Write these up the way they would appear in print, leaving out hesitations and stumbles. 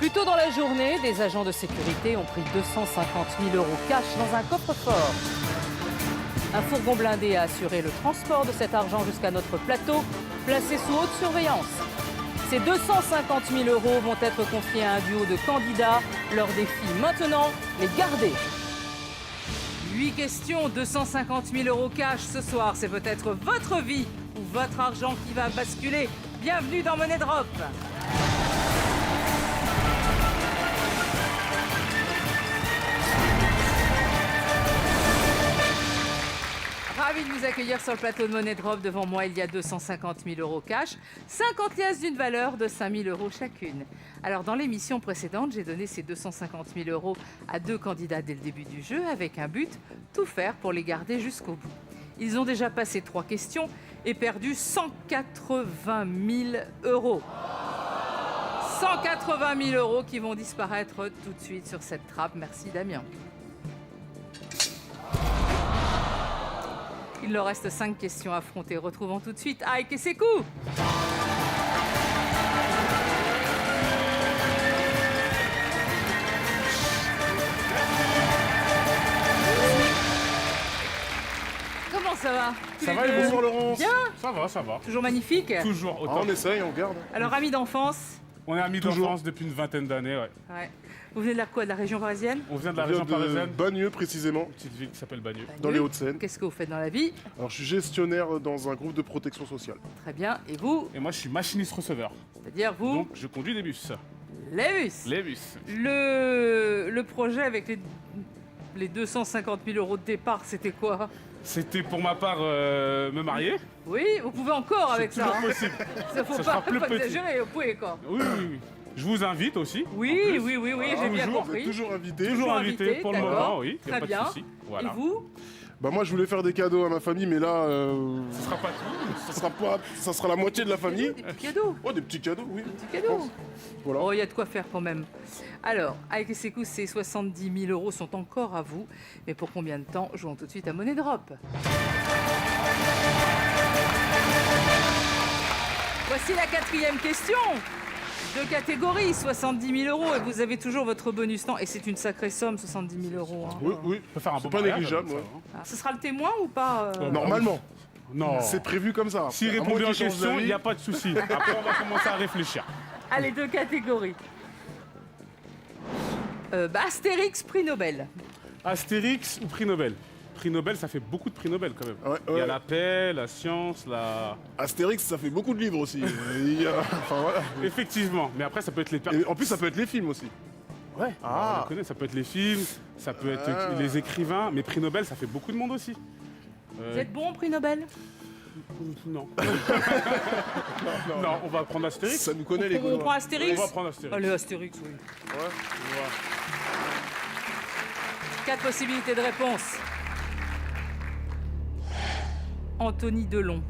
Plus tôt dans la journée, des agents de sécurité ont pris 250 000 € cash dans un coffre-fort. Un fourgon blindé a assuré le transport de cet argent jusqu'à notre plateau, placé sous haute surveillance. Ces 250 000 € vont être confiés à un duo de candidats. Leur défi maintenant, les garder. 8 questions, 250 000 € cash ce soir. C'est peut-être votre vie ou votre argent qui va basculer. Bienvenue dans Money Drop. Ravi de vous accueillir sur le plateau de Money Drop. Devant moi, il y a 250 000 € cash, 50 liasses d'une valeur de 5 000 € chacune. Alors, dans l'émission précédente, j'ai donné ces 250 000 € à 2 candidats dès le début du jeu, avec un but, tout faire pour les garder jusqu'au bout. Ils ont déjà passé 3 questions et perdu 180 000 €. 180 000 € qui vont disparaître tout de suite sur cette trappe. Merci Damien. Il leur reste 5 questions à affronter. Retrouvons tout de suite Aïk et Sekou. Comment ça va? Ça va et bonsoir Laurence. Bien. Ça va. Toujours magnifique. Toujours autant. On essaye, on garde. Alors, amis d'enfance. On est amis Toujours. d'enfance depuis une vingtaine d'années, ouais. Ouais. Vous venez de la quoi? De la région parisienne? On vient de la On vient région parisienne, Bagneux précisément, petite ville qui s'appelle Bagneux. dans les Hauts-de-Seine. Qu'est-ce que vous faites dans la vie? Alors je suis gestionnaire dans un groupe de protection sociale. Très bien. Et vous? Et moi, je suis machiniste receveur. C'est-à-dire vous? Donc, je conduis des bus. Les bus. Les bus. Le projet avec les 250 000 € de départ, c'était quoi? C'était pour ma part me marier. Oui, vous pouvez encore avec ça. Toujours Hein. possible. Ça faut Ça sera pas, plus faut petit. exagérer, vous pouvez quoi. Oui. Je vous invite aussi. Oui, en plus. j'ai bien Toujours, compris. toujours invité. Toujours invité pour le d'accord. moment, oui. Y a Très pas bien. de souci. Voilà. Et vous? Bah moi je voulais faire des cadeaux à ma famille, mais là, Ce sera pas tout. ça sera la moitié de la famille. Des petits cadeaux. Oh, des petits cadeaux, oui. Des petits cadeaux. Voilà. Oh, il y a de quoi faire quand même. Alors, Aïk et Sekou, ces 70 000 € sont encore à vous. Mais pour combien de temps? Jouons tout de suite à Money Drop. Voici la 4e question. 2 catégories, 70 000 € et vous avez toujours votre bonus temps. Et c'est une sacrée somme, 70 000 €. Hein. Oui. On peut faire un C'est beau pas mariage, négligeable, ça, ouais. hein. Alors, ce sera le témoin ou pas Normalement, Non. c'est prévu comme ça. S'il À répond moins bien aux qu'il change questions, il d'avis. n'y a pas de souci. Après, on va commencer à réfléchir. Allez, 2 catégories. Astérix, prix Nobel. Astérix ou prix Nobel? Prix Nobel, ça fait beaucoup de prix Nobel quand même. Ouais, Il y a ouais. la paix, la science, la... Astérix, ça fait beaucoup de livres aussi. Enfin voilà. Effectivement, mais après ça peut être les... Et en plus, ça peut être les films aussi. Ouais, Ah. on le connaît, ça peut être les films, ça peut être les écrivains, mais prix Nobel, ça fait beaucoup de monde aussi. Vous êtes bon, prix Nobel? Non. Non, on va prendre Astérix. Ça nous connaît les On prend Gaulois. Astérix? On va prendre Astérix. Allez, Astérix, oui. Ouais. 4 possibilités de réponse. Anthony Delon.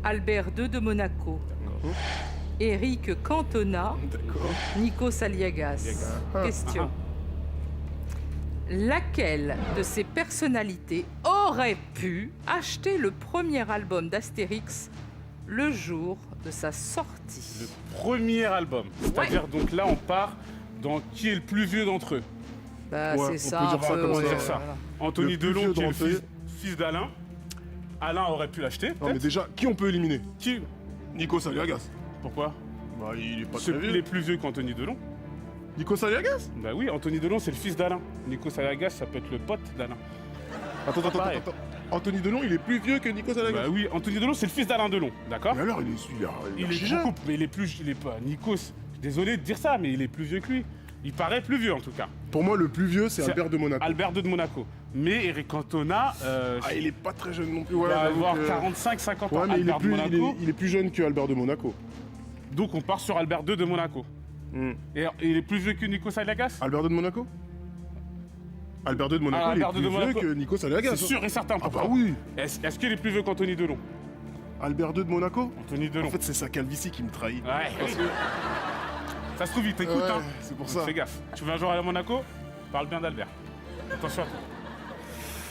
Albert II de Monaco. Éric Cantona. D'accord. Nikos Aliagas. Question. Laquelle de ces personnalités aurait pu acheter le premier album d'Astérix le jour de sa sortie? Le premier album. C'est-à-dire, donc là, on part dans qui est le plus vieux d'entre eux. Bah, Ouais, c'est on ça. peut dire ça peu, comme On va ça. dire ça. voilà. Anthony Le plus Delon, vieux qui est le d'entre eux. fils d'Alain. Alain aurait pu l'acheter, Non mais peut-être. déjà, qui on peut éliminer? Qui? Nikos Aliagas. Pourquoi? Bah il est pas Il très vieux. est plus vieux qu'Anthony Delon. Nikos Aliagas? Bah oui, Anthony Delon, c'est le fils d'Alain. Nikos Aliagas, ça peut être le pote d'Alain. Attends. pareil. Anthony Delon, il est plus vieux que Nikos Aliagas. Bah oui, Anthony Delon, c'est le fils d'Alain Delon, d'accord? Mais alors, il est celui-là. Il archi est jeune. beaucoup, mais il est pas Nikos. Désolé de dire ça, mais il est plus vieux que lui. Il paraît plus vieux en tout cas. Pour moi, le plus vieux, c'est C'est Albert de Monaco. Albert II de Monaco. Mais Eric Cantona, Ah, il est pas très jeune non plus. il Ouais, va j'avoue avoir que- 45-50 ans. Ouais, mais il est, Albert plus, de Monaco. il est plus jeune que Albert de Monaco. Donc on part sur Albert II de Monaco. Hmm. Et il est plus vieux que Nikos Aliagas? Albert II de Monaco Albert II de Monaco, Ah, il est Albert II plus de vieux Monaco. que Nikos Aliagas. C'est sûr et certain. Ah Pourquoi? bah oui. Est-ce qu'il est plus vieux qu'Anthony Delon? Albert II de Monaco Anthony Delon. En fait, c'est sa calvitie qui me trahit. Ouais. Parce que... Ça se trouve, il t'écoute, Ouais, hein. c'est pour Donc ça. fais gaffe. Tu veux un jour aller à Monaco? Parle bien d'Albert. Attention à toi.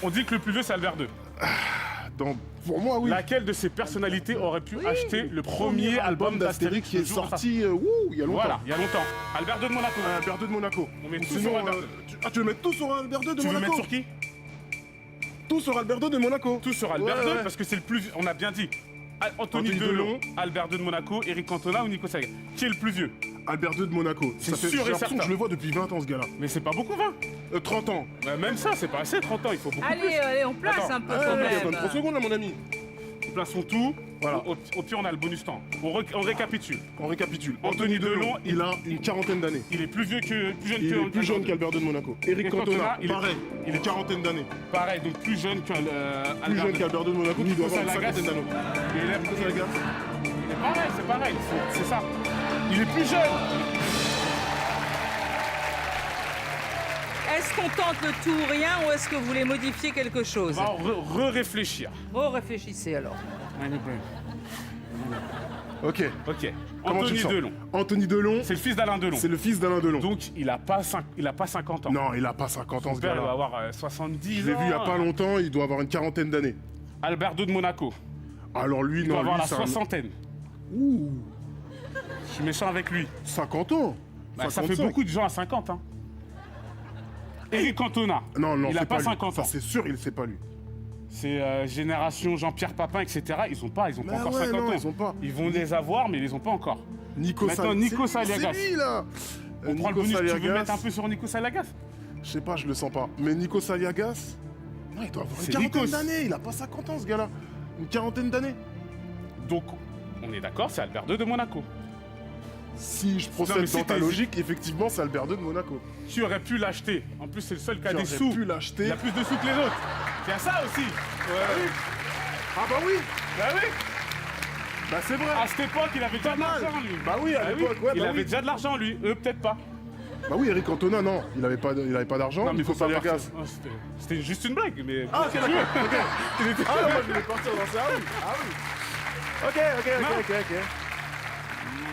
On dit que le plus vieux, c'est Albert II. Pour moi, oui. Laquelle de ces personnalités aurait pu acheter le premier album d'Astérix qui est le jour sorti il y a longtemps. Voilà, il y a longtemps. Albert II de Monaco. Albert II de Monaco. On met tout Sinon, sur Albert II. tu veux mettre tout sur Albert II de Tu veux Monaco? mettre sur qui? Tout sur Albert II de Monaco. Tout sur Albert Ouais, II, ouais. parce que c'est le plus... On a bien dit. Anthony Anthony Delon, Delon, Albert II de Monaco, Eric Cantona ou Nico Saga. Qui est le plus vieux? Albert II de Monaco. C'est Ça fait- sûr et J'ai l'impression certain. que je le vois depuis 20 ans, ce gars-là. Mais c'est pas beaucoup, 20. 30 ans. Bah, même ça, c'est pas assez, 30 ans, il faut beaucoup Allez, plus. allez, on place Attends. un peu Ouais, quand ouais, même. 23 secondes, là, mon ami. Nous plaçons tout. Voilà. Au pire, on a le bonus temps. On récapitule. On récapitule. Anthony Delon, il a une quarantaine d'années. Il est plus vieux que... Plus jeune Il que... est plus jeune qu'Albert II de Monaco. Eric Et Cantona, Cantona, il est- pareil. Il est quarantaine d'années. Pareil, donc plus jeune que... Plus jeune qu'Albert II de Monaco, qui doit Nico avoir une Salagas. cinquantaine d'années. Il est Nico Salagas. pareil, c'est pareil, c'est ça. Il est plus jeune. Est-ce qu'on tente le tout ou rien ou est-ce que vous voulez modifier quelque chose? On va réfléchir. Réfléchissez alors. Ok. Ok. Comment tu Anthony le sens? Delon. Anthony Delon, C'est le fils d'Alain Delon. c'est le fils d'Alain Delon. Donc, il a pas 50 ans. Non, il a pas 50 ans, ce Son père, il doit gars-là. avoir 70 Je l'ai ans. vu il y a pas longtemps, il doit avoir une quarantaine d'années. Albert II de Monaco. Alors lui, Il doit non, avoir lui, la c'est un... soixantaine. Ouh, Je suis méchant avec lui. 50 ans. Bah, ça fait 55. beaucoup de gens à 50. Hein. Eric Cantona. Non, non, il a c'est pas lui. 50 ans. Ça, c'est sûr, il sait pas lui. C'est génération Jean-Pierre Papin, etc. Ils ont pas Mais encore ouais, 50 non, ans. ils ont pas. Ils vont les avoir, mais ils les ont pas encore. Nico Maintenant, Nico Saliagas. C'est lui, là. On prend le bonus. Tu veux mettre un peu sur Nico Salagas? Je sais pas, je le sens pas. Mais Nico Saliagas, non, il doit avoir une C'est quarantaine Nikos. d'années. Il a pas 50 ans, ce gars-là. Une quarantaine d'années. Donc, on est d'accord, c'est Albert II de Monaco. Si je Non, procède mais si dans ta t'as- logique, effectivement, c'est Albert II de Monaco. Tu aurais pu l'acheter. En plus, c'est le seul qui a Tu des aurais sous. pu l'acheter. Il a plus de sous que les autres. Il y a ça aussi. Ah bah oui. Bah oui. Bah c'est vrai. À cette époque, il avait déjà de mal. l'argent, lui. Bah oui, à l'époque, ouais, Il bah avait oui. déjà de l'argent, lui. Eux, peut-être pas. Bah oui, Eric Cantona, non. Il avait pas d'argent. Non, mais Nico faut pas Saliagas. partir. Oh, c'était juste une blague, mais... Ah ok, d'accord. Ok. Ah non, moi je voulais partir dans ça. Ah oui. Ah oui. Ok.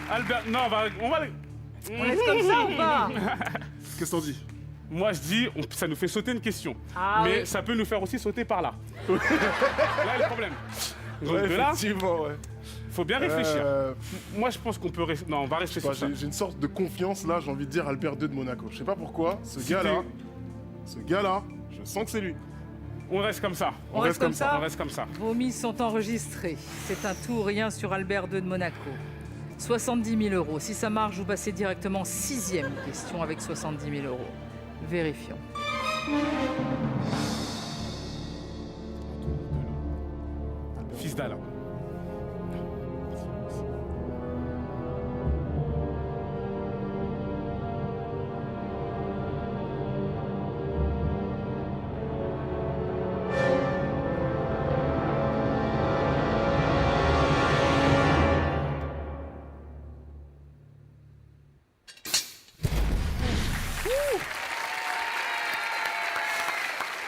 Albert... Non, on va... On laisse comme ça ou pas? Qu'est-ce qu'on dit? Moi, je dis, ça nous fait sauter une question. Ah mais oui. ça peut nous faire aussi sauter par là. Là est le problème. Donc Ouais, de là, effectivement, ouais. faut bien réfléchir. Euh, Moi, je pense qu'on peut... Non, on va rester bah, sur ça. j'ai une sorte de confiance là, j'ai envie de dire Albert II de Monaco. Je sais pas pourquoi, ce gars-là, je sens que c'est lui. On reste comme ça. On reste comme ça? On reste comme ça. Vos mises sont enregistrées. C'est un tout ou rien sur Albert II de Monaco. 70 000 €. Si ça marche, vous passez directement 6e question avec 70 000 €. Vérifions. Fils d'Alain.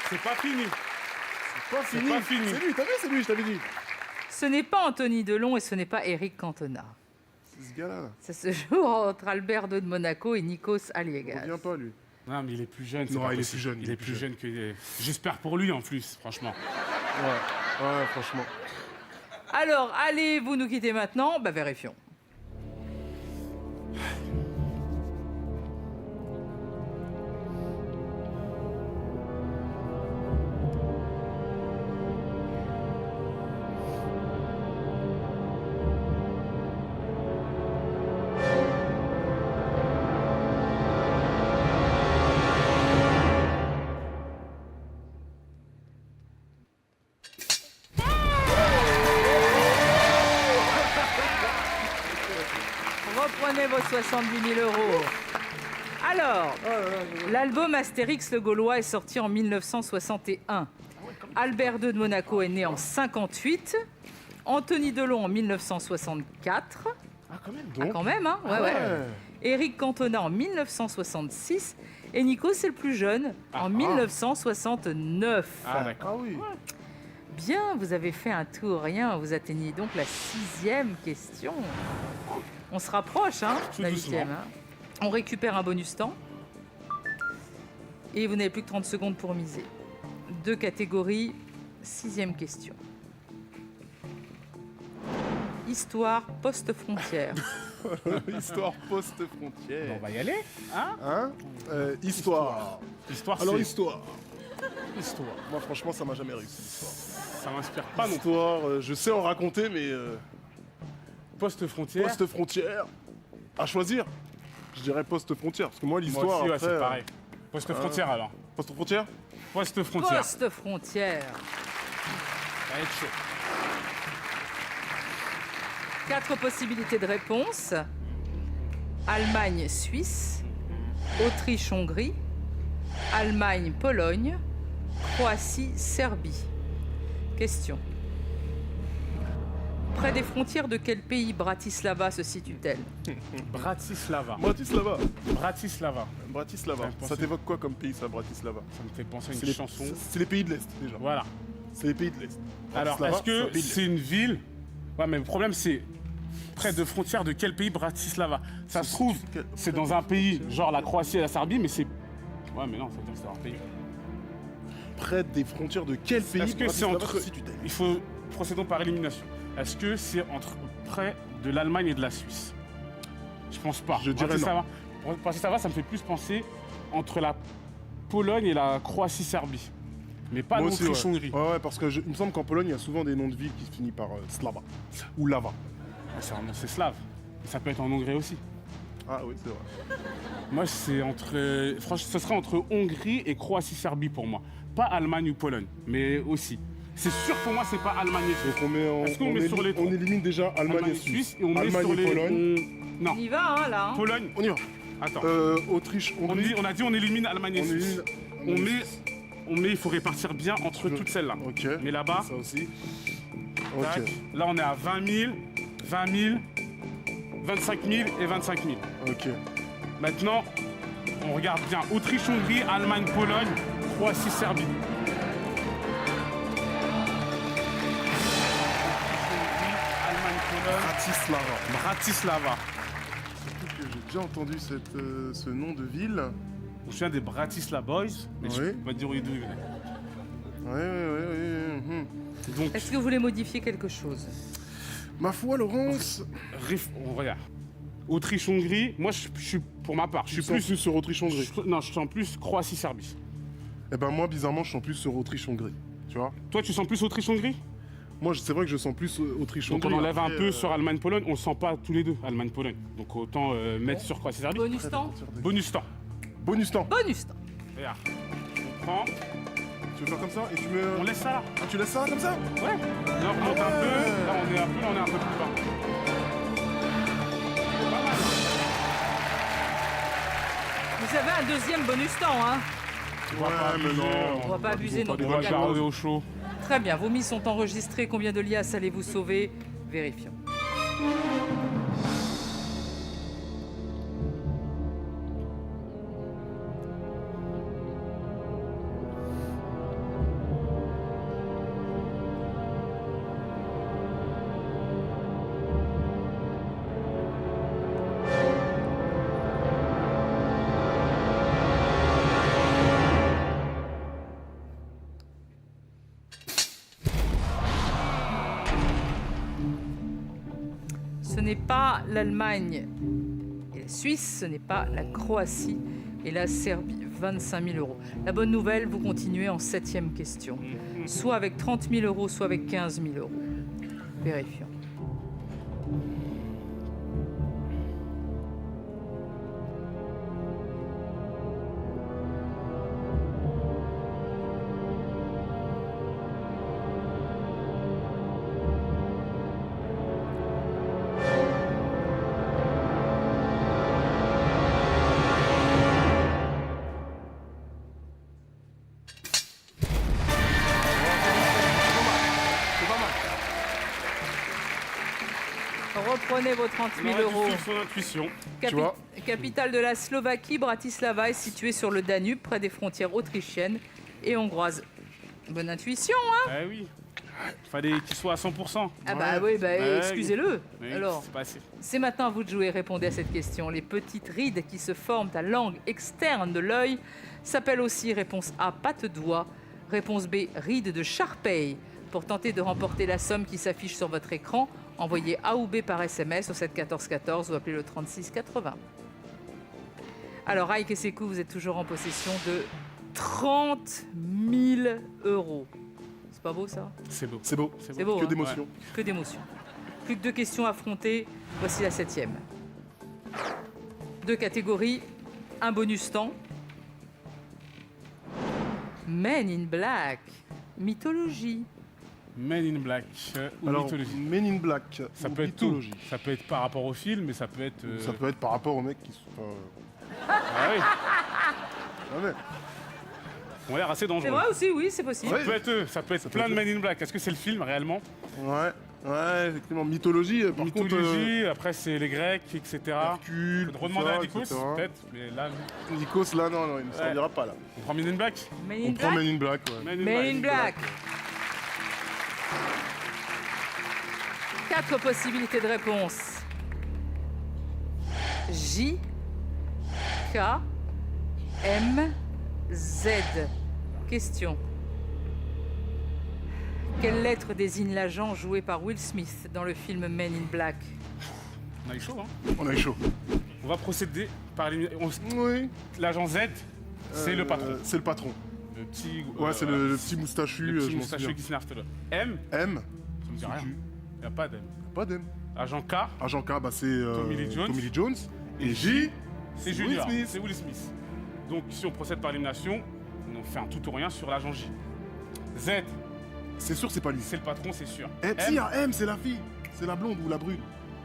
C'est pas fini. Pas C'est pas fini. C'est lui, t'as vu, c'est lui, je t'avais dit. Ce n'est pas Anthony Delon et ce n'est pas Eric Cantona. C'est ce gars-là. Là. Ça se joue entre Albert II de Monaco et Nikos Il Aliagas. revient pas lui. Non, mais il est plus jeune. c'est Non, pas il est possible. plus jeune, Il est plus jeune que... J'espère pour lui, en plus, franchement. Ouais, franchement. Alors, allez, vous nous quittez maintenant. Bah, vérifions. Reprenez vos 70 000 €. Alors, l'album Astérix le Gaulois est sorti en 1961. Albert II de Monaco est né en 58. Anthony Delon en 1964. Ah, quand même, Ah, donc. quand même, hein? Ouais, ouais. Éric Cantona en 1966. Et Nico, c'est le plus jeune, en 1969. Ah, d'accord. Ah oui. Bien, vous avez fait un tout ou rien. Vous atteignez donc la 6e question. On se rapproche, hein, Tout la doucement. 8e. Hein. On récupère un bonus temps. Et vous n'avez plus que 30 secondes pour miser. 2 catégories, 6e question. histoire post-frontière. Histoire post-frontière. Bon, on va y aller. Hein? Hein Histoire. Histoire, Alors, c'est... histoire. Histoire. Moi, franchement, ça m'a jamais réussi, l'histoire. Ça m'inspire pas non plus. Histoire, je sais en raconter, mais Post-frontière. post-frontière, à choisir. Je dirais post-frontière, parce que moi, Moi l'histoire, aussi, ouais, après... c'est pareil. Post-frontière, alors. Post-frontière Post-frontière. Post-frontière. Ça va être chaud. 4 possibilités de réponse. Allemagne-Suisse, Autriche-Hongrie, Allemagne-Pologne, Croatie-Serbie. Question. Près des frontières de quel pays Bratislava se situe-t-elle? Bratislava. Bratislava. Bratislava. Bratislava. Ouais, Ça t'évoque quoi comme pays, ça, Bratislava? Ça me fait penser à C'est une les chanson. C'est les pays de l'Est, déjà. Voilà. C'est les pays de l'Est. Alors, Bratislava, est-ce c'est un que pays de c'est une ville? Ouais, mais le problème, c'est près de frontières de quel pays Bratislava? Ça se trouve, c'est dans un pays, genre la Croatie et la Serbie, mais c'est... Ouais, mais non, ça veut dire que c'est leur pays. Près des frontières de quel pays Est-ce que c'est Bratislava entre... se situe-t-elle? Il faut... Procédons par élimination. Est-ce que c'est entre près de l'Allemagne et de la Suisse? Je pense pas. Je dirais non. Bratislava, ça me fait plus penser entre la Pologne et la Croatie-Serbie. Mais pas Moi aussi, l'Autriche-Hongrie. Ouais, ouais, parce que il me semble qu'en Pologne, il y a souvent des noms de villes qui se finissent par Slava ou Lava. C'est slave. Ça peut être en Hongrie aussi. Ah oui, c'est vrai. Moi, c'est entre... Franchement, ce serait entre Hongrie et Croatie-Serbie pour moi. Pas Allemagne ou Pologne, mais aussi. C'est sûr pour moi, c'est pas Allemagne et Suisse. Donc on met, Est-ce qu'on met sur les trois? on élimine déjà Allemagne et Suisse. et on met Allemagne sur et les... Pologne. Non, On y va, hein, là. Hein. Pologne. On y va. Attends. Autriche, Hongrie. On a dit on élimine Allemagne et On Suisse. élimine. On met, il faut répartir bien entre toutes celles-là. Ok. Mais là-bas, Ça aussi. tac, Ok. là on est à 20 000, 20 000, 25 000 et 25 000. Ok. Maintenant, on regarde bien. Autriche, Hongrie, Allemagne, Pologne, Croatie, Serbie. Allemagne, Pologne, Bratislava. Bratislava. Surtout que j'ai déjà entendu ce nom de ville. Je me souviens des Bratislava Boys, mais je Oui. peux pas dire d'où ils venaient. Ouais. Donc, Est-ce que vous voulez modifier quelque chose? Ma foi, Laurence. on regarde. Autriche, Hongrie, moi je suis pour ma part, je suis plus. sur Autriche-Hongrie. Non, je sens plus Croatie, Serbie. Eh ben moi, bizarrement, je sens plus sur Autriche-Hongrie. Tu vois? Toi, tu sens plus Autriche, Hongrie? Moi, c'est vrai que je sens plus Donc Autriche-Hongrie. on enlève un Après, peu sur Allemagne-Pologne, on le sent pas tous les deux, Allemagne-Pologne. Donc autant mettre sur Croatie, Serbie. Bonus temps? Bonus temps. Bonus temps. Bonus temps. Regarde. On prend, Tu veux faire comme ça et tu me. on laisse ça là. Ah, tu laisses ça comme ça? Ouais. Là on remonte un peu, là on est un peu, là on est un peu plus bas. Pas mal. Vous avez un deuxième bonus temps, hein? On va pas abuser, On va pas abuser non plus. On va garder au chaud. Très bien, vos mises sont enregistrées. Combien de liasses allez-vous sauver? Vérifions. Ce n'est pas l'Allemagne et la Suisse, ce n'est pas la Croatie et la Serbie. 25 000 euros. La bonne nouvelle, vous continuez en 7e question. Soit avec 30 000 euros, soit avec 15 000 euros. Vérifions. Reprenez vos 30 000 euros. Son intuition. Capi- Tu vois. Capitale de la Slovaquie, Bratislava est située sur le Danube, près des frontières autrichiennes et hongroises. Bonne intuition, hein? Eh oui. Fallait qu'il soit à 100%. Ah bah oui, bah Ouais. excusez-le. Oui, Alors, c'est pas assez. c'est maintenant à vous de jouer. Répondez à cette question. Les petites rides qui se forment à l'angle externe de l'œil s'appellent aussi réponse A, patte d'oie, réponse B, rides de Sharpey, Pour tenter de remporter la somme qui s'affiche sur votre écran, envoyez A ou B par SMS au 7 14 14 ou appelez le 36 80. Alors, Ike et Sekou, vous êtes toujours en possession de 30 000 €. C'est pas beau, ça? C'est beau. C'est beau. C'est beau, Que hein. d'émotion. Que d'émotion. Plus que 2 questions affrontées, voici la 7e. 2 catégories, un bonus temps. Men in Black, mythologie. Men in Black ou Alors, mythologie. Men in Black. Ça ou peut être tout. mythologie. Ça peut être par rapport au film, mais ça peut être. Ça peut être par rapport aux mecs qui sont. Ah oui, Ah ouais. on a l'air assez C'est dangereux. vrai aussi, oui, c'est possible. Ouais. Ça peut être eux, ça peut être peut plein être de Men in Black. Est-ce que c'est le film réellement? Ouais. Ouais, effectivement. Mythologie, par contre. Mythologie, après c'est les Grecs, etc. Hercule. Faut tout redemander ça, à Nikos, etc. peut-être, mais là, Nikos, là, non, il ne Ouais. servira pas, là. on prend Men in Black. Men On in prend Black. Men in Black, ouais. Men in Black. 4 possibilités de réponse. J, K, M, Z. Question. Quelle lettre désigne l'agent joué par Will Smith dans le film Men in Black? On a eu chaud, hein. On a eu chaud. On va procéder par l'élimination. Oui. L'agent Z, c'est le patron. C'est le patron. Le petit. Ouais, c'est le petit moustachu, le petit je m'en moustachu souviens. qui s'énerve tout à l'heure. M, M, ça me dit c'est rien. qui Il n'y a pas d'M. Pas d'M. Agent K, Agent K, bah, c'est Tommy Lee Jones. Tommy Lee Jones. Et J, c'est Will Junior. Smith. C'est Will Smith. Donc si on procède par élimination, on fait un tout ou rien sur l'agent J. Z, c'est sûr, c'est pas lui. c'est le patron, c'est sûr. Eh, si, il y a M, c'est la fille. C'est la blonde ou la brune.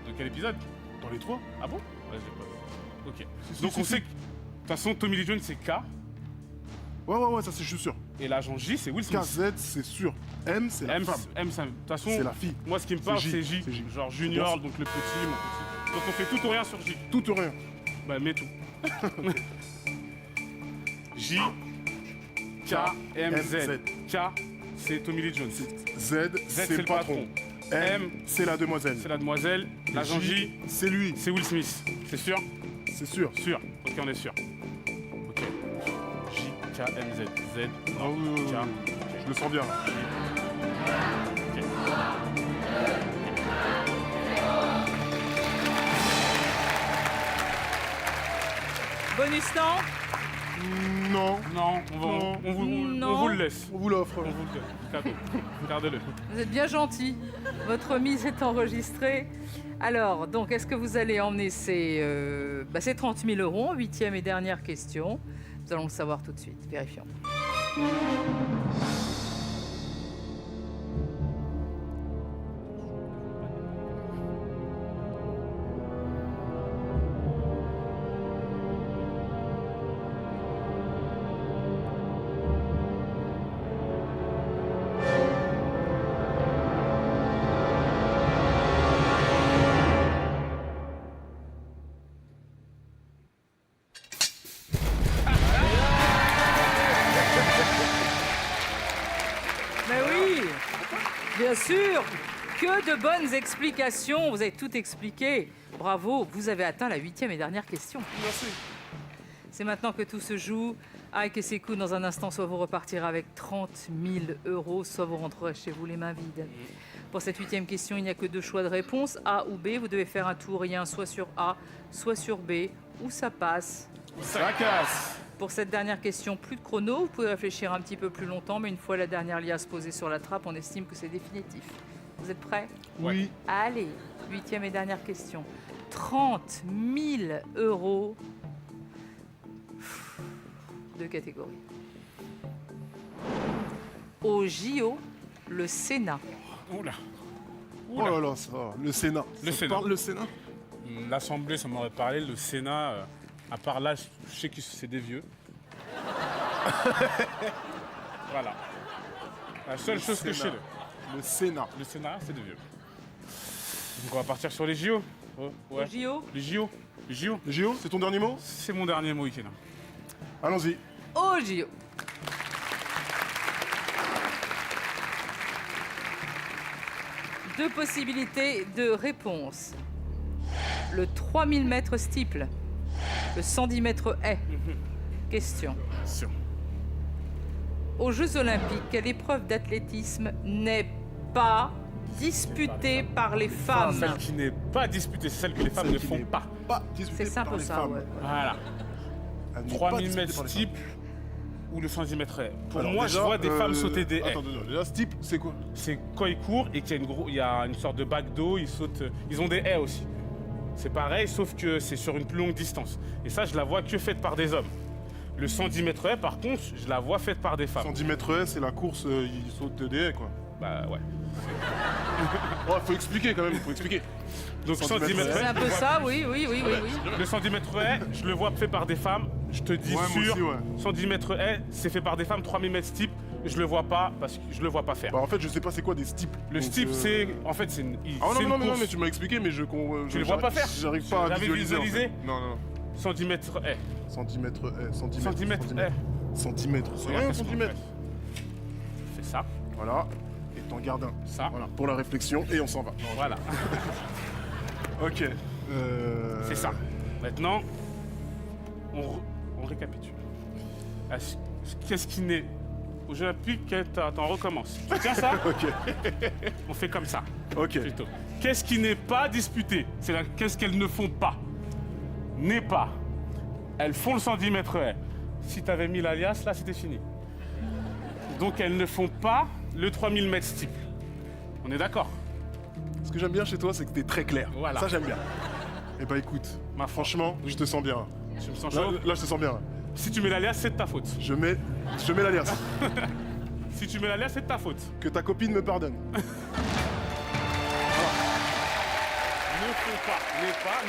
Dans quel épisode? Dans les trois. Ah bon? Ouais, j'ai pas. Ok. Si, Donc si, on si. sait que. De toute façon, Tommy Lee Jones c'est K Ouais, ça, c'est je suis sûr. et l'agent J c'est Will Smith. KZ, c'est sûr. M, c'est la M, femme. M, ça. De toute façon, C'est la fille. moi ce qui me parle J, c'est J. c'est J. Genre Junior, donc le petit, mon petit. Donc on fait tout ou rien sur J. Tout ou rien. Bah mets tout. J, K, M, Z. K, c'est Tommy Lee Jones. Z, c'est le patron. M, c'est la demoiselle. C'est la demoiselle. L'agent J, c'est lui. c'est Will Smith. C'est sûr? C'est sûr. Sûr. Ok, on est sûr. Ok. J, K, M, Z. Z, Ah oui, oui, K. oui. Je le sens bien. Ok. Bonus temps. Non. Non, on vous le laisse. On vous l'offre. On vous le donne. Cadeau. Gardez-le. Vous êtes bien gentil. Votre mise est enregistrée. Alors, donc, est-ce que vous allez emmener ces 30 000 €? 8e et dernière question. Nous allons le savoir tout de suite. Vérifions. Mais oui, bien sûr. Que de bonnes explications. Vous avez tout expliqué. Bravo, vous avez atteint la 8e et dernière question. Merci. C'est maintenant que tout se joue. Ike et Sekou, dans un instant, soit vous repartirez avec 30 000 €, soit vous rentrerez chez vous les mains vides. Pour cette 8e question, il n'y a que 2 choix de réponse, A ou B. Vous devez faire un tout ou rien, soit sur A, soit sur B, ou ça passe. Ça casse. Pour cette dernière question, plus de chrono. Vous pouvez réfléchir un petit peu plus longtemps, mais une fois la dernière liasse posée sur la trappe, on estime que c'est définitif. Vous êtes prêts? Oui. Allez, 8e et dernière question. 30 000 €. Deux catégories. Au JO, le Sénat. Oula. Oh là là, ça va. Le Sénat. Le Ça Sénat. parle le Sénat. L'Assemblée, ça m'aurait parlé. Le Sénat, à part là, je sais que c'est des vieux. Voilà. La seule chose que je sais. Le Sénat. Le Sénat, c'est des vieux. Donc on va partir sur les JO. Oh, ouais. Au JO, Les JO. Les JO. Le JO, c'est ton dernier mot? C'est mon dernier mot week-end. Allons-y. au JO. Deux possibilités de réponse. Le 3000 mètres steeple, le 110 mètres haie. Question. Sûr. Aux Jeux Olympiques, quelle épreuve d'athlétisme n'est pas disputée par les femmes. Celle qui n'est pas disputée, c'est celle que les femmes ne font pas. C'est simple ça, ouais. Voilà. Elle n'est pas 3000 disputée mètres par les steeple ou le 110 mètres haies. Pour Alors, moi, déjà, je vois des femmes sauter des haies. Attends, déjà, steeple, c'est quoi? C'est quand ils courent et qu'il y a, il y a une sorte de bac d'eau, ils sautent. Ils ont des haies aussi. C'est pareil, sauf que c'est sur une plus longue distance. Et ça, je la vois que faite par des hommes. Le 110 mètres haies, par contre, je la vois faite par des femmes. 110 mètres haies, c'est la course, ils sautent des haies, quoi. Bah ouais. Ouais, faut expliquer quand même, faut expliquer. Donc 110 mètres C'est haies. un peu ça, oui. Le 110 mètres haies, je le vois fait par des femmes. Je te dis Ouais, moi sûr, aussi, ouais. 110 mètres haies, c'est fait par des femmes. 3000 mètres steeple, je le vois pas parce que je le vois pas faire. Bah, en fait, je sais pas c'est quoi des steeples. Le donc, steeple, c'est. En fait, c'est une. Ah c'est une non, course. mais tu m'as expliqué, mais je Tu le vois pas faire. J'arrive pas à J'avais visualiser. visualisé. En fait. Non. 110 mètres haies. 110 mètres haies, 110 110 mètres haies. Centimètres, c'est Regarde rien, qu'est-ce qu'on 110 mètres. fait. Fais ça, Voilà, et t'en gardes un. ça. Voilà, pour la réflexion, et on s'en va. Voilà. Ok. C'est ça. Maintenant, on récapitule. Qu'est-ce qui n'est. Je appuie, t'en recommences. Tu tiens ça? Ok. On fait comme ça, Ok. plutôt. Qu'est-ce qui n'est pas disputé? Qu'est-ce qu'elles ne font pas? N'est pas. Elles font le 110 mètres haies. Si t'avais mis l'alias, là, c'était fini. Donc, elles ne font pas le 3000 mètres steeple. On est d'accord? Ce que j'aime bien chez toi, c'est que t'es très clair. Voilà. Ça, j'aime bien. Eh bah écoute, Ma foi. franchement, je te sens bien. Tu me sens Là, chaud? là, je te sens bien. Si tu mets l'alias, c'est de ta faute. Je mets l'alerte. Si tu mets l'alias, c'est de ta faute. Que ta copine me pardonne.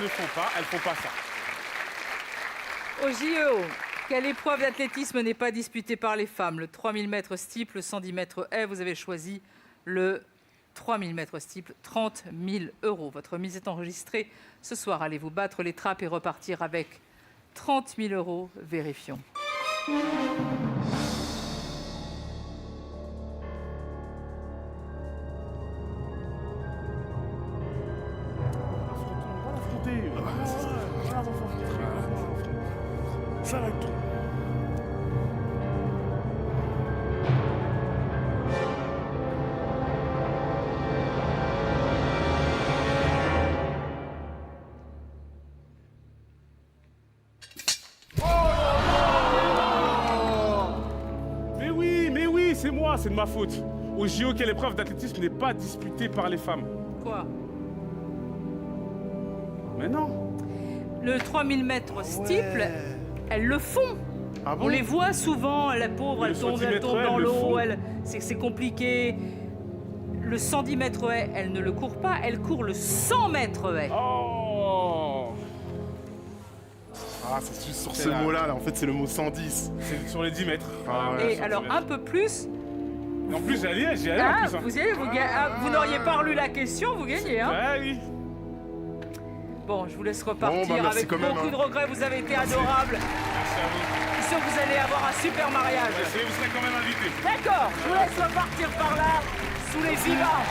Ne font pas, elles font pas ça. Au JO, quelle épreuve d'athlétisme n'est pas disputée par les femmes? Le 3000 mètres steeple, le 110 mètres haies, vous avez choisi le 3000 mètres steeple, 30 000 €. Votre mise est enregistrée. Ce soir, allez vous battre les trappes et repartir avec 30 000 €. Vérifions. Ça va tout. Mais oui, c'est moi, c'est de ma faute. Au JO, quelle épreuve d'athlétisme n'est pas disputée par les femmes? Quoi? Mais non. Le 3000 mètres steeple, elles le font. Ah bon? On les voit souvent, la pauvre, Mais elle le tombe, 110 elle mètres tombe haies, dans elles le l'eau, font. c'est compliqué. Le 110 mètres haies, elle ne le court pas, elle court le 100 mètres haies. Oh. Ah, c'est juste sur C'est ce là. mot-là, là, en fait, c'est le mot 110. C'est sur les 10 mètres. Ah ouais. Voilà, Et sur alors 10 un mètres. peu plus. En plus, j'y allais en Ah, plus. Hein. vous y allez, vous n'auriez pas relu la question, vous gagnez. Hein. Ouais, oui. Bon, je vous laisse repartir Bon, bah, merci avec quand même, beaucoup hein. de regrets. Vous avez été adorable. Merci à vous. Je suis sûr que vous allez avoir un super mariage. Et vous serez quand même invité. D'accord, je vous laisse repartir par là, sous les vivants.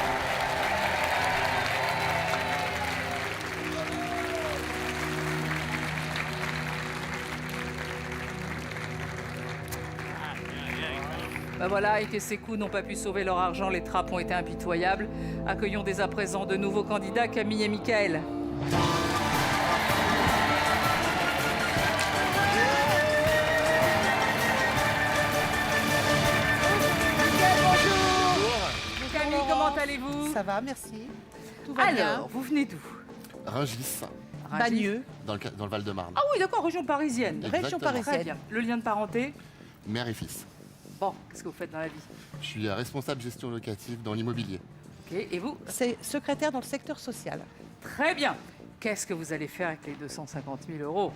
Ben voilà, et que ces coups n'ont pas pu sauver leur argent, les trappes ont été impitoyables. Accueillons dès à présent de nouveaux candidats, Camille et Michael. Camille, comment allez-vous? Ça va, merci. Tout va bien. Alors, vous venez d'où? Rungis, Bagneux, dans le Val-de-Marne. Ah oui, d'accord, région parisienne. région Exactement. Très parisienne. bien. Le lien de parenté? Mère et fils. Bon, qu'est-ce que vous faites dans la vie? Je suis responsable gestion locative dans l'immobilier. Ok, et vous? C'est secrétaire dans le secteur social. Très bien. Qu'est-ce que vous allez faire avec les 250 000 €?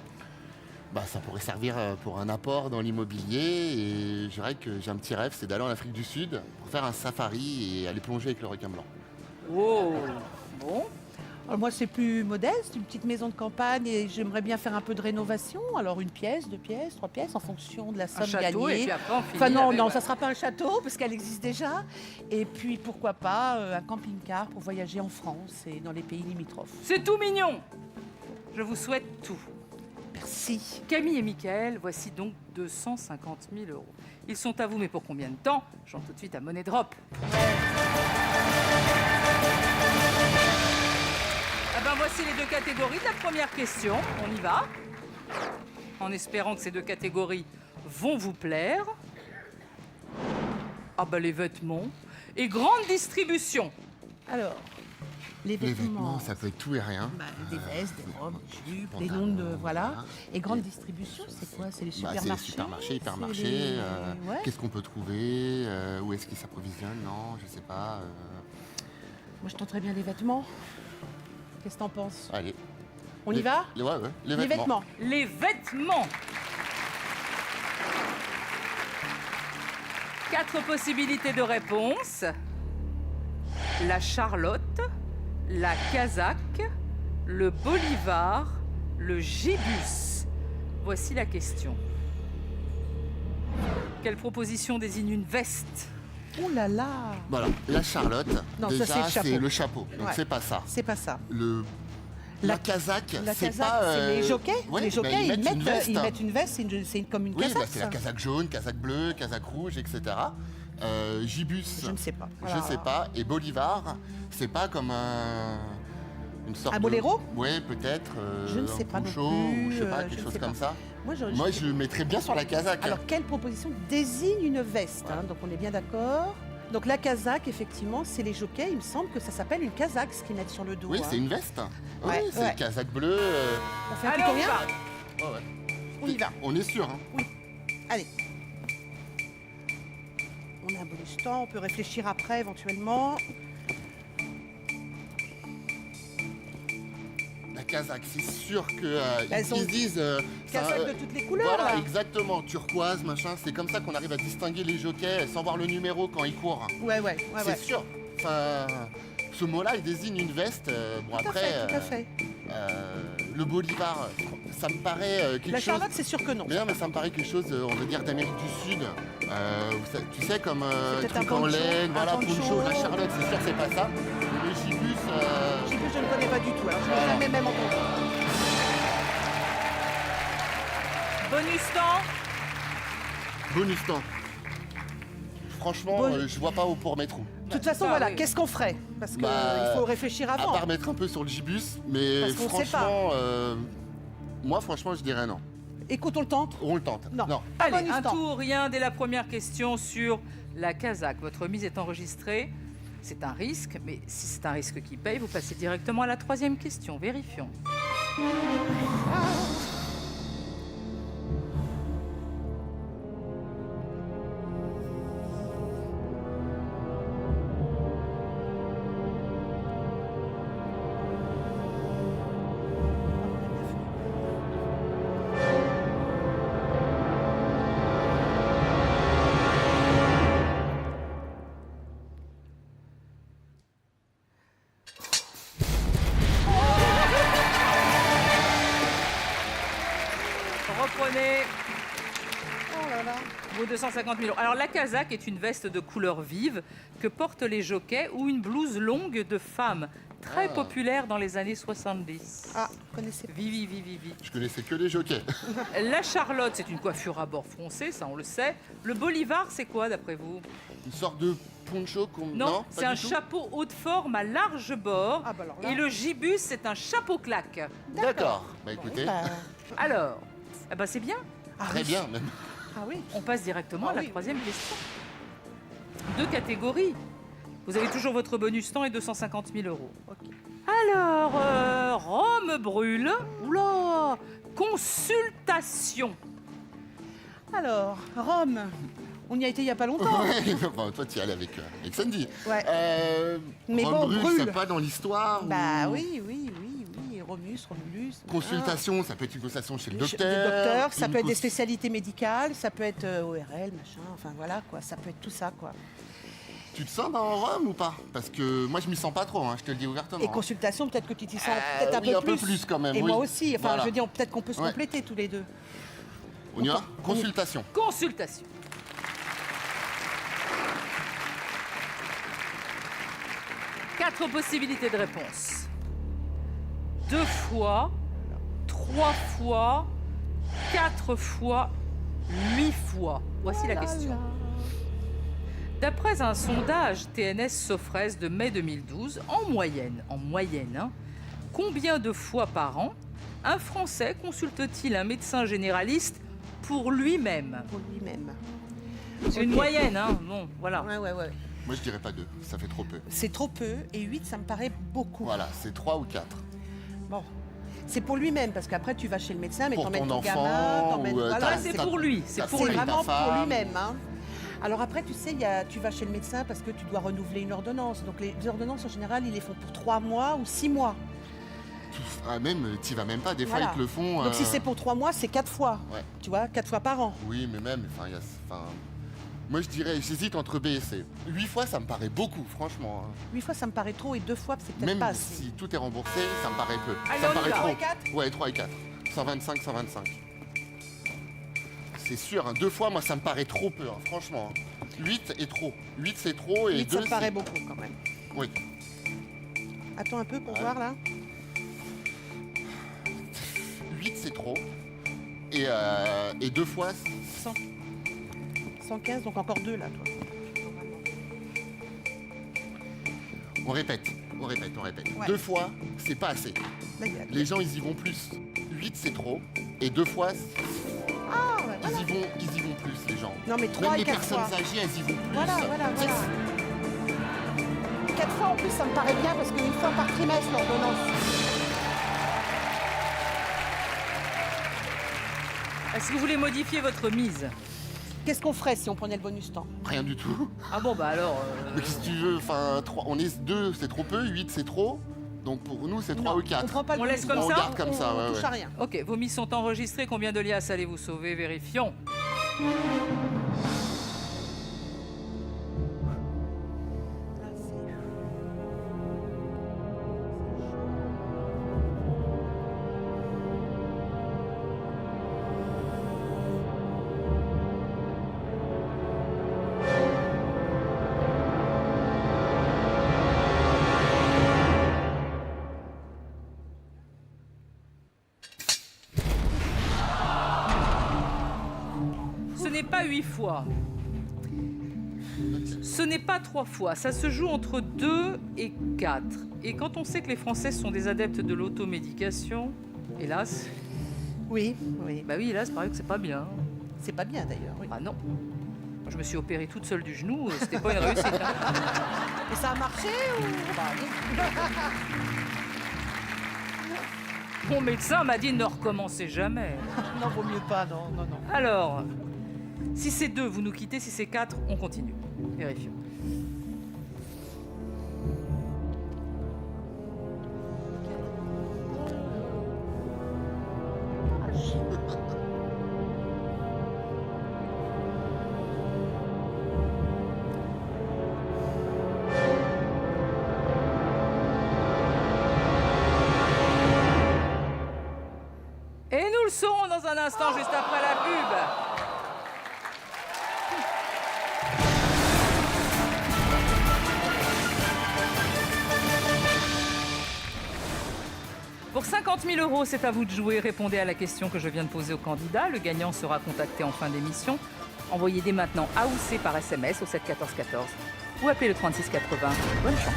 Bah, ça pourrait servir pour un apport dans l'immobilier et je dirais que j'ai un petit rêve, c'est d'aller en Afrique du Sud pour faire un safari et aller plonger avec le requin blanc. Oh, bon. Alors moi, c'est plus modeste, une petite maison de campagne et j'aimerais bien faire un peu de rénovation. Alors une pièce, 2 pièces, 3 pièces, en fonction de la Un somme château, et gagnée. puis après on finit Enfin non, avec- non, ça sera pas un château parce qu'elle existe déjà. Et puis pourquoi pas un camping-car pour voyager en France et dans les pays limitrophes. C'est tout mignon. Je vous souhaite tout. Merci. Camille et Michael, voici donc 250 000 €. Ils sont à vous, mais pour combien de temps? J'entre tout de suite à Money Drop. voici les 2 catégories de la première question. On y va. En espérant que ces 2 catégories vont vous plaire. Ah bah les vêtements. Et grande distribution. Alors, les Les vêtements. vêtements, ça peut être tout et rien. Bah, des vestes, des robes, des jupes, des pantalons, noms de. Voilà. voilà. Et grande distribution, c'est quoi? C'est les Bah, supermarchés? c'est les supermarchés, hypermarchés. C'est les- Ouais. Qu'est-ce qu'on peut trouver? Où est-ce qu'ils s'approvisionnent? Non, je sais pas. Moi, je tenterais bien les vêtements. Qu'est-ce que t'en penses? Allez. On y va? Ouais, ouais. Les Les vêtements. vêtements. Les vêtements. 4 possibilités de réponse. La Charlotte, la Casaque, le Bolivar, le Gibus. Voici la question. Quelle proposition désigne une veste? Oh là là! Voilà, la Charlotte, Non, ça, c'est déjà, le chapeau. c'est le chapeau. Donc, Ouais. c'est pas ça. C'est pas ça. La casaque, La c'est casaque, pas... c'est les jockeys. ouais, Les jockeys, bah, ils, mettent, une veste. ils mettent une veste, c'est comme une Oui, casaque. bah, c'est la ça. casaque jaune, casaque bleue, casaque rouge, etc. Gibus, Je ne sais pas. je Voilà. sais pas. Et Bolivar, c'est pas comme une sorte Un boléro? Ouais, peut-être. Je ne sais un pas non poncho, plus, ou je sais pas, je quelque ne chose sais comme pas. ça. Moi, Je mettrais bien sur la casaque. Alors, quelle proposition désigne une veste hein? Donc, on est bien d'accord. Donc, la casaque, effectivement, c'est les jockeys. Il me semble que ça s'appelle une casaque, ce qu'ils mettent sur le dos. Oui, hein. c'est une veste. Ouais, Oui, c'est ouais. une casaque bleue. On fait un Allez, petit on y combien? va. Ouais, ouais. On y va. On est sûr, hein. Allez. On a un bonus temps, on peut réfléchir après éventuellement. La casaque, c'est sûr que Elles ont- ils disent. Casaque de toutes les couleurs, Voilà, là. exactement. Turquoise, machin. C'est comme ça qu'on arrive à distinguer les jockeys sans voir le numéro quand ils courent. Ouais, C'est sûr. Enfin, ce mot-là, il désigne une veste. Bon, Tout à après, fait, tout à fait. le Bolivar, ça me paraît quelque La chose. Charlotte, c'est sûr que non. Mais non, mais ça me paraît quelque chose, on va dire, d'Amérique du Sud. Tu sais, comme peut-être truc un en poncho, laine, un voilà, poncho. poncho. La Charlotte, c'est sûr que c'est pas ça. Le Gibus, Je sais plus, je ne connais pas du tout. Alors, je n'ai Voilà. jamais même entendu. Bonus temps. bonus temps. Franchement, Bon- je vois pas où pour mettre où. De toute façon, ça, voilà, oui. qu'est-ce qu'on ferait? Parce qu'il Bah, faut réfléchir À avant. part mettre un peu sur le Gibus, mais Parce qu'on sait franchement, moi, franchement, je dirais non. Écoute, on le tente. On le tente. Non. Allez, Ah, bonus un temps. tout ou rien dès la première question sur la casaque. Votre mise est enregistrée. C'est un risque, mais si c'est un risque qui paye, vous passez directement à la 3e question. Vérifions. Reprenez Oh là là. vos 250 000 euros. Alors, la casaque est une veste de couleur vive que portent les jockeys ou une blouse longue de femme, très populaire dans les années 70. Ah, vous connaissez pas. Vivi, vivi, vivi. Je connaissais que les jockeys. La Charlotte, c'est une coiffure à bord froncé, ça on le sait. Le Bolivar, c'est quoi d'après vous? Une sorte de poncho qu'on... Non, pas c'est du un tout chapeau haut de forme à large bord. Ah bah alors là. Et le gibus, c'est un chapeau claque. D'accord. Bah écoutez, Bah, Alors, eh ben c'est bien. ah très oui. bien même. Ah oui. On passe directement Ah à la oui. 3e question. 2 catégories. Vous avez toujours votre bonus temps et 250 000 euros. Ok. Alors, Rome brûle. Oula, consultation. Alors, Rome. On y a été il n'y a pas longtemps. Ouais, enfin, toi, tu y allais avec Sandy. Ouais. Mais Rome bon, brûle, brûle. c'est pas dans l'histoire Bah ou- oui. Romulus. Consultation, ça peut être une consultation chez le Des docteur. docteurs, ça une peut être des cons- spécialités médicales, ça peut être ORL, machin, enfin voilà quoi, ça peut être tout ça quoi. Tu te sens dans Rome ou pas? Parce que moi, je m'y sens pas trop, hein, je te le dis ouvertement. Et consultation, peut-être que tu t'y sens Euh, peut-être oui, un peu plus. quand même, Et oui. moi aussi, enfin Voilà. je veux dire, peut-être qu'on peut se Ouais. compléter tous les deux. On y va? Consultation. Consultation. Quatre possibilités de réponse. 2 fois, 3 fois, 4 fois, 8 fois. Voici la question. D'après un sondage TNS Sofres de mai 2012, en moyenne, Combien de fois par an un Français consulte-t-il un médecin généraliste pour lui-même? Pour lui-même. C'est une Ok. moyenne, hein. Bon, voilà. Ouais. Moi, je dirais pas 2, ça fait trop peu. C'est trop peu, et 8, ça me paraît beaucoup. Voilà, c'est 3 ou 4. Bon. C'est pour lui-même, parce qu'après, tu vas chez le médecin, mais Pour t'emmènes ton ton enfant, gamin, t'emmènes... ou, Voilà, Là, t'as- c'est t'as- pour lui. C'est t'as pour C'est fait lui. ta vraiment pour femme. lui-même. Hein. Alors après, tu sais, tu vas chez le médecin parce que tu dois renouveler une ordonnance. Donc les ordonnances, en général, ils les font pour 3 mois ou 6 mois. Ah, même, t'y vas même pas, des fois, Voilà. ils te le font. Donc si c'est pour 3 mois, c'est 4 fois. Ouais. Tu vois, 4 fois par an. Oui, mais même, moi, je dirais, j'hésite entre B et C. 8 fois, ça me paraît beaucoup, franchement. Hein. 8 fois, ça me paraît trop, et 2 fois, c'est peut-être Même pas assez. si tout est remboursé, ça me paraît peu. Allez, ça on me y paraît va. trop. 3 et 4 Ouais, 3 et 4. 125, 125. C'est sûr, hein, 2 fois, moi, ça me paraît trop peu, hein, franchement. 8 est trop. 8, c'est trop, et 8, 2, ça me paraît beaucoup quand même. Oui. Attends un peu pour Ouais. voir là. 8, c'est trop. Et 2 fois, 100. 115, donc encore 2 là, toi. on répète. Ouais. 2 fois, c'est pas assez. Là, il y a- Les gens, ils y vont plus. 8, c'est trop. Et 2 fois, Ah, ouais, voilà. ils y vont plus, les gens. Non, mais 3 Même et les 4 personnes fois. âgées, elles y vont plus. Voilà. Tu sais, 4 fois en plus, ça me paraît bien parce qu'une fois par trimestre, l'ordonnance. Est-ce que vous voulez modifier votre mise? Qu'est-ce qu'on ferait si on prenait le bonus temps? Rien du tout. Ah bon, bah alors... Mais qu'est-ce que tu veux, enfin, 3, on est 2, c'est trop peu, 8, c'est trop. Donc pour nous, c'est 3 ou On 4. prend pas le On bonus laisse comme temps. ça On garde comme ça, On ouais, touche ouais. à rien. Ok, vos mises sont enregistrées. Combien de liasses allez-vous sauver? Vérifions. Là, c'est- Ce n'est pas 8 fois. Ce n'est pas 3 fois. Ça se joue entre 2 et 4. Et quand on sait que les Français sont des adeptes de l'automédication, hélas, Oui. bah oui, hélas, paraît que c'est pas bien. C'est pas bien d'ailleurs. Oui. Ah non. Moi, je me suis opérée toute seule du genou, c'était pas une réussite. hein. Et ça a marché ou Mon médecin m'a dit ne recommencez jamais. Non, vaut mieux pas. Non. Alors, si c'est 2, vous nous quittez. Si c'est 4, on continue. Vérifions. Et nous le saurons dans un instant, juste après la pub. Pour 50 000 €, c'est à vous de jouer. Répondez à la question que je viens de poser au candidat. Le gagnant sera contacté en fin d'émission. Envoyez dès maintenant A ou C par SMS au 7 14 14 ou appelez le 36 80. Bonne chance.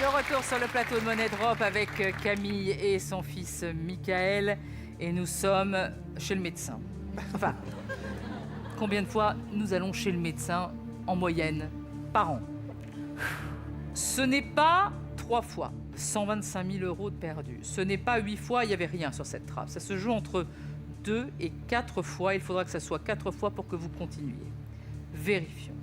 De retour sur le plateau de Monnaie Drop avec Camille et son fils Michael. Et nous sommes chez le médecin. Enfin, combien de fois nous allons chez le médecin en moyenne par an? Ce n'est pas 3 fois, 125 000 € de perdus. Ce n'est pas 8 fois, il n'y avait rien sur cette trace. Ça se joue entre 2 et 4 fois. Il faudra que ça soit 4 fois pour que vous continuiez. Vérifions.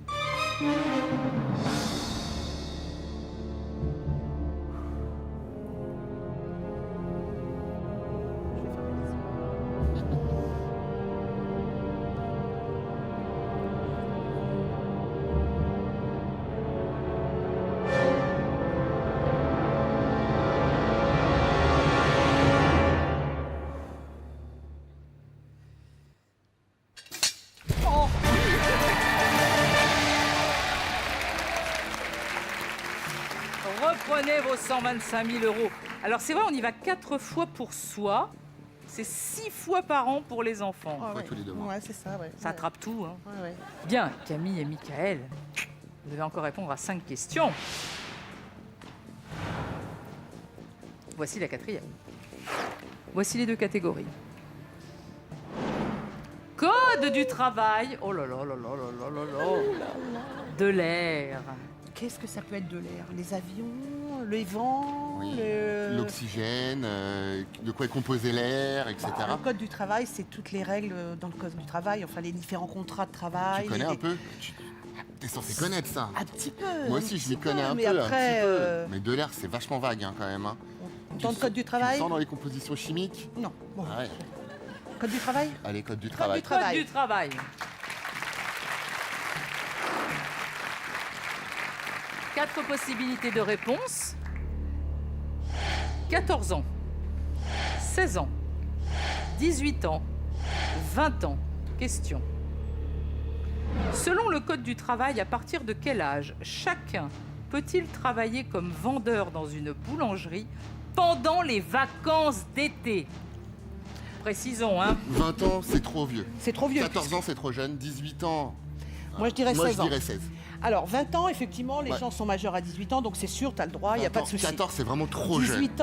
Reprenez vos 125 000 €. Alors c'est vrai, on y va 4 fois pour soi. C'est 6 fois par an pour les enfants. Ah Fois tous les 2 mois. Ouais, c'est ça, ouais. Ça attrape tout. Hein. Ouais, ouais. Bien, Camille et Michael, vous devez encore répondre à 5 questions. Voici la 4e. Voici les 2 catégories. Code du travail. Oh là là là là là là là. De l'air. Qu'est-ce que ça peut être de l'air? Les avions, les vents, Oui. le... L'oxygène, de quoi est composé l'air, etc. Le code du travail, c'est toutes les règles dans le code du travail, enfin les différents contrats de travail. Tu connais les- un peu? T'es censé connaître ça. Un petit peu. Moi un aussi, je petit m'y connais peu, un mais peu, après, un petit peu. Mais de l'air, c'est vachement vague hein, quand même. Hein. dans le code du travail. Tu le sens dans les compositions chimiques? Non. Bon. Ah ouais. Code du travail. Allez, code du Code travail. du travail. Code du travail. Quatre possibilités de réponse. 14 ans, 16 ans, 18 ans, 20 ans. Question. Selon le Code du travail, à partir de quel âge chacun peut-il travailler comme vendeur dans une boulangerie pendant les vacances d'été? Précisons, hein. 20 ans, c'est trop vieux. C'est trop vieux. 14 ans, c'est trop jeune. 18 ans, Moi, je dirais moi 16 je ans. dirais 16. Alors, 20 ans, effectivement, les Ouais. gens sont majeurs à 18 ans, donc c'est sûr, tu as le droit, il n'y a pas de souci. 14, c'est vraiment trop jeune. 18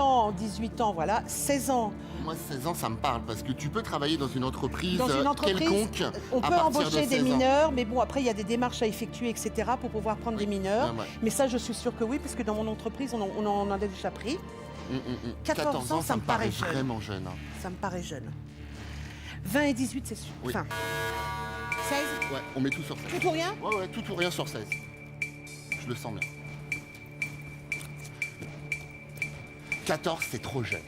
ans, voilà. 16 ans, Moi, 16 ans, ça me parle parce que tu peux travailler dans une entreprise, dans une entreprise, quelconque on à peut partir embaucher de des 16 ans. mineurs, mais bon, après, il y a des démarches à effectuer, etc., pour pouvoir prendre des mineurs. Ouais, ouais. Mais ça, je suis sûre que oui, parce que dans mon entreprise, on en a déjà pris. 14 ans, ça me paraît jeune. vraiment jeune. Hein. Ça me paraît jeune. 20 et 18, c'est sûr. Oui. Enfin, 16, Ouais, on met tout sur 16. tout ou rien. Ouais, ouais, tout ou rien sur 16. Je le sens bien. 14, c'est trop jeune.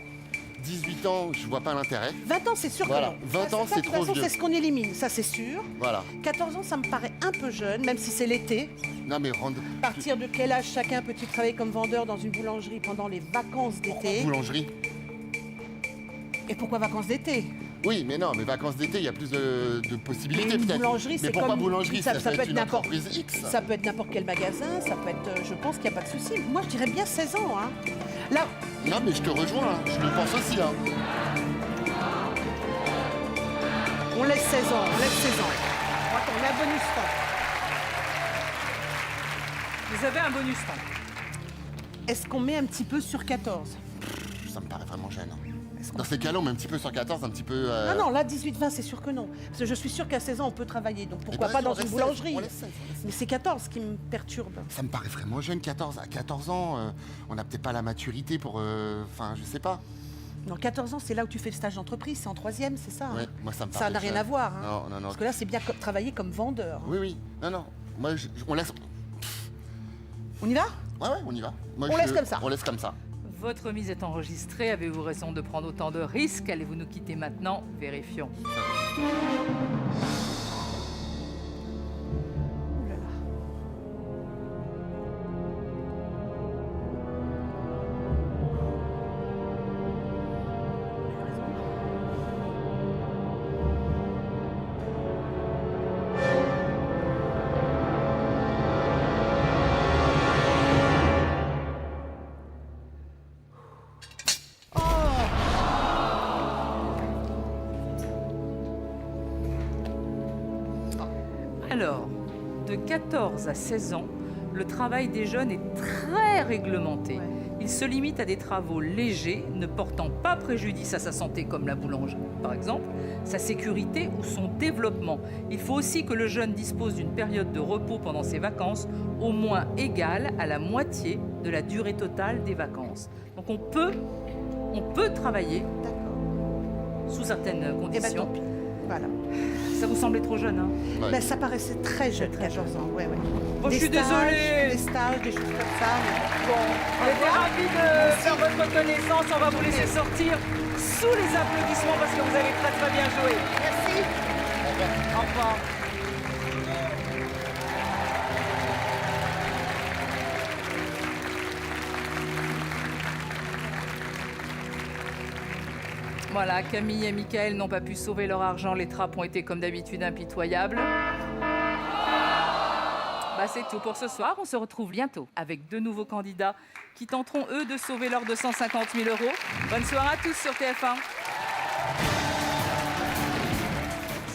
18 ans, je vois pas l'intérêt. 20 ans, c'est sûr Voilà, que non. 20 Ça, ans, ça, c'est de toute trop façon, vieux. c'est ce qu'on élimine, ça c'est sûr. Voilà. 14 ans, ça me paraît un peu jeune, même si c'est l'été. Non, mais rendre. À partir de quel âge chacun peut-il travailler comme vendeur dans une boulangerie pendant les vacances d'été? Boulangerie. Et pourquoi vacances d'été? Oui, mais non, mais vacances d'été, il y a plus de possibilités Une peut-être. boulangerie, mais c'est pourquoi comme... boulangerie? ça peut peut être une n'importe... entreprise X. Ça peut être n'importe quel magasin, ça peut être... Je pense qu'il n'y a pas de souci. Moi, je dirais bien 16 ans. Hein. Là, Non, mais je te rejoins, hein. Je le pense aussi. Hein. on laisse 16 ans, on laisse 16 ans. Attends, on a un bonus temps. Vous avez un bonus temps. Est-ce qu'on met un petit peu sur 14? Ça me paraît vraiment jeune. Hein. Est-ce qu'on- Dans ces cas-là, on met un petit peu sur 14, un petit peu. Non, là, 18-20, c'est sûr que non. Parce que je suis sûre qu'à 16 ans, on peut travailler. Donc Eh pourquoi ben, pas vas-y, dans on une laisse 16, boulangerie? on laisse 16, on laisse 16. Mais c'est 14 qui me perturbe. Ça me paraît vraiment jeune, 14. À 14 ans, on n'a peut-être pas la maturité pour. Enfin, je sais pas. Non, 14 ans, c'est là où tu fais le stage d'entreprise, c'est en 3e, c'est ça? hein Ouais, moi, ça me Ça paraît n'a rien jeune. à voir. hein. Non, non, non. Parce que là, c'est bien travailler comme vendeur. Oui, oui. Non, non. Moi, on laisse. On y va? Ouais, ouais, on y va. Moi, On laisse comme ça. On laisse comme ça. Votre mise est enregistrée. Avez-vous raison de prendre autant de risques? Allez-vous nous quitter maintenant? Vérifions. Ouh là là. Alors, de 14 à 16 ans, le travail des jeunes est très réglementé. Ouais. Il se limite à des travaux légers, ne portant pas préjudice à sa santé, comme la boulangerie par exemple, sa sécurité ou son développement. Il faut aussi que le jeune dispose d'une période de repos pendant ses vacances, au moins égale à la moitié de la durée totale des vacances. Donc on peut travailler D'accord. sous certaines Eh ben, conditions. tant pis. Voilà. Ça vous semblait trop jeune, hein? Ouais. Ben, ça paraissait très jeune, 14 ans. Ouais, ouais. Oh, je suis Des stages, désolée. Des stages, des choses comme ça. mais bon. On était ravis de faire votre connaissance. On va vous laisser sortir sous les applaudissements parce que vous avez très très bien joué. Merci. Au revoir. Voilà, Camille et Michael n'ont pas pu sauver leur argent. Les trappes ont été comme d'habitude impitoyables. Bah, c'est tout pour ce soir. On se retrouve bientôt avec deux nouveaux candidats qui tenteront, eux, de sauver leurs 250 000 €. Bonne soirée à tous sur TF1.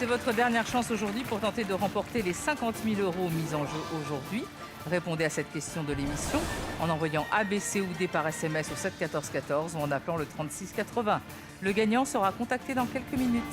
C'est votre dernière chance aujourd'hui pour tenter de remporter les 50 000 € mis en jeu aujourd'hui. Répondez à cette question de l'émission en envoyant A, B, C ou D par SMS au 7 14 14 ou en appelant le 36 80. Le gagnant sera contacté dans quelques minutes.